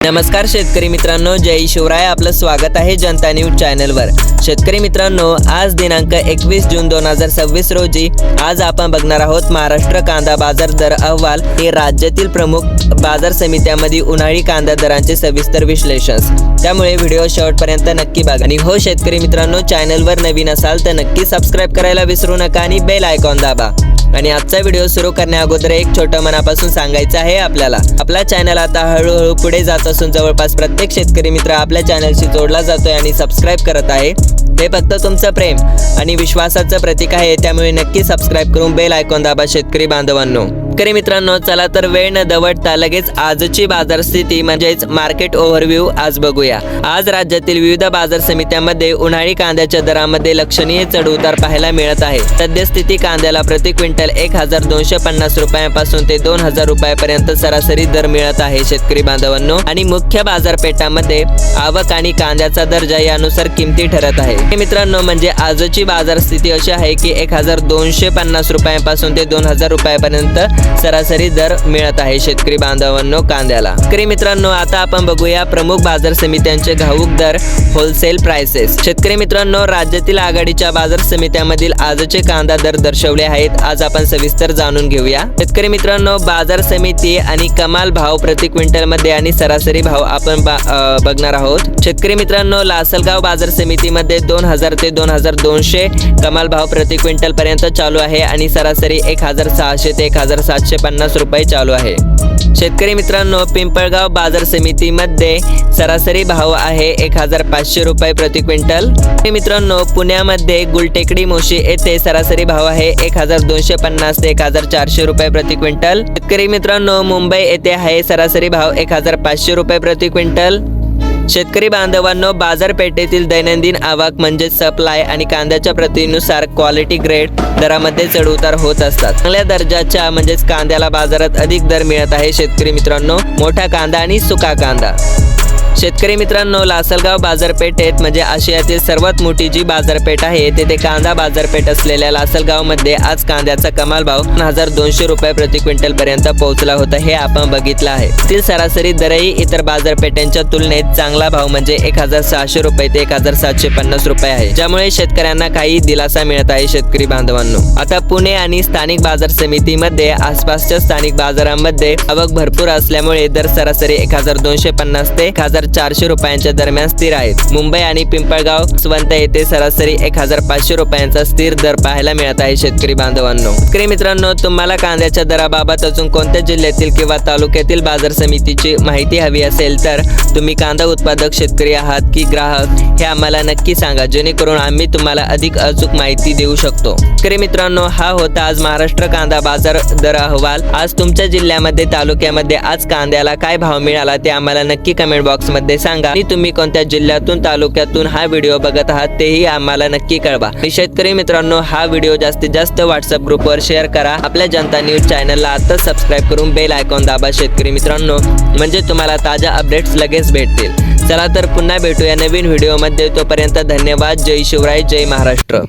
नमस्कार शेतकरी मित्रांनो, जय शिवराय. आपलं स्वागत आहे जनता न्यूज चॅनलवर. शेतकरी मित्रांनो, आज दिनांक 21 जून 2026 रोजी आज आपण बघणार आहोत महाराष्ट्र कांदा बाजार दर अहवाल. हे राज्यातील प्रमुख बाजार समित्यांमध्ये उन्हाळी कांदा दरांचे सविस्तर विश्लेषण. त्यामुळे व्हिडिओ शेवटपर्यंत नक्की बघा. आणि हो शेतकरी मित्रांनो, चॅनलवर नवीन असाल तर नक्की सबस्क्राइब करायला विसरू नका आणि बेल आयकॉन दाबा. आणि आजचा व्हिडिओ सुरू करण्या अगोदर एक छोटं मनापासून सांगायचं आहे आपल्याला. आपला चॅनल आता हळूहळू पुढे जात असून जवळपास प्रत्येक शेतकरी मित्र आपल्या चॅनलशी जोडला जातोय आणि सबस्क्राइब करत आहे. हे फक्त तुमचं प्रेम आणि विश्वासाचं प्रतीक आहे. त्यामुळे नक्की सबस्क्राइब करून बेल आयकॉन दाबा शेतकरी बांधवांनो. शेतकरी मित्रांनो, चला तर वेळ न दवडता लगेच आजची बाजार स्थिती म्हणजेच मार्केट ओव्हरव्ह्यू आज बघूया. आज राज्यातील विविध बाजार समित्यांमध्ये उन्हाळी कांद्याच्या दरामध्ये लक्षणीय चढउतार पाहायला मिळत आहे. सद्यस्थिती कांद्याला प्रति क्विंटल 1250 रुपयांपासून ते 2000 रुपयापर्यंत सरासरी दर मिळत आहे शेतकरी बांधवांनो. आणि मुख्य बाजारपेठांमध्ये आवक आणि कांद्याचा दर्जा यानुसार किमती ठरत आहे. मित्रांनो, म्हणजे आजची बाजार स्थिती अशी आहे की 1250 रुपयांपासून ते 2000 रुपयापर्यंत सरासरी दर मिळत आहे शेतकरी बांधवांनो कांद्याला. शेतकरी मित्रांनो, आता आपण बघूया प्रमुख बाजार समित्यांचे घाऊक दर, होलसेल प्राइसेस. शेतकरी मित्रांनो, राज्यातील आघाडीच्या बाजार समित्यांमधील आजचे कांदा दर दर्शवले आहेत. आज आपण सविस्तर जाणून घेऊया. शेतकरी मित्रांनो, बाजार समिती आणि कमाल भाव प्रति क्विंटल मध्ये आणि सरासरी भाव आपण बघणार आहोत. शेतकरी मित्रांनो, लासलगाव बाजार समितीमध्ये 2000 ते 2200 कमाल भाव प्रति क्विंटल पर्यंत चालू आहे आणि सरासरी 1600 ते 1750 रुपये चालू आहे. शेतकरी मित्रांनो, पिंपळगाव बाजार समितीमध्ये सरासरी भाव आहे 1500 रुपये प्रति क्विंटल. मित्रांनो, पुण्यामध्ये गुलटेकडी मोशी येथे सरासरी भाव आहे 1250 ते 1400 रुपये प्रति क्विंटल. शेतकरी मित्रांनो, मुंबई येथे आहे सरासरी भाव 1500 रुपये प्रति क्विंटल. शेतकरी बांधवांनो, बाजारपेठेतील दैनंदिन आवक म्हणजे सप्लाय आणि कांद्याच्या प्रतीनुसार क्वालिटी ग्रेड दरामध्ये चढउतार होत असतात. चांगल्या दर्जाच्या म्हणजेच कांद्याला बाजारात अधिक दर मिळत आहे शेतकरी मित्रांनो. मोठा कांदा आणि सुका कांदा. शेतकरी मित्रांनो, लासलगाव बाजारपेठेत म्हणजे आशियातील सर्वात मोठी जी बाजारपेठ आहे तेथे कांदा बाजारपेठ असलेल्या लासलगावमध्ये आज कांद्याचा कमाल भाव 1200 रुपये प्रति क्विंटल पर्यंत पोहोचला होता. हे आपण बघितलं आहे. तील सरासरी दरही इतर बाजारपेठांच्या तुलनेत चांगला भाव म्हणजे 1600 रुपये ते 1750 रुपये आहे, ज्यामुळे शेतकऱ्यांना काही दिलासा मिळत आहे शेतकरी बांधवांनो. आता पुणे आणि स्थानिक बाजार समितीमध्ये आसपासच्या स्थानिक बाजारांमध्ये आवक भरपूर असल्यामुळे दर सरासरी 1250 ते 1400 रुपयांच्या दरम्यान स्थिर आहेत. मुंबई आणि पिंपळगाव स्वंत येथे सरासरी 1500 रुपयांचा स्थिर दर पाहायला मिळत आहे शेतकरी बांधवांनो. शेतकरी मित्रांनो, तुम्हाला कांद्याच्या दराबाबत अजून कोणत्या जिल्ह्यातील किंवा तालुक्यातील बाजार समितीची माहिती हवी असेल तर तुम्ही कांदा उत्पादक शेतकरी आहात की ग्राहक हे आम्हाला नक्की सांगा, जेणेकरून आम्ही तुम्हाला अधिक अचूक माहिती देऊ शकतो. शेतकरी मित्रांनो, हा होता आज महाराष्ट्र कांदा बाजार दर अहवाल. आज तुमच्या जिल्ह्यामध्ये तालुक्यामध्ये आज कांद्याला काय भाव मिळाला ते आम्हाला नक्की कमेंट बॉक्स मध्ये सांगा. आणि तुम्ही कोणत्या जिल्ह्यातून तालुक्यातून हा व्हिडिओ बघत आहात तेही आम्हाला नक्की कळवा. आणि शेतकरी मित्रांनो, हा व्हिडिओ जास्तीत जास्त व्हॉट्सअप ग्रुपवर शेअर करा. आपल्या जनता न्यूज चॅनलला आता सबस्क्राइब करून बेल आयकॉन दाबा शेतकरी मित्रांनो, म्हणजे तुम्हाला ताज्या अपडेट्स लगेच भेटतील. चला तर पुन्हा भेटूया नवीन व्हिडिओमध्ये. तोपर्यंत धन्यवाद. जय शिवराय, जय महाराष्ट्र.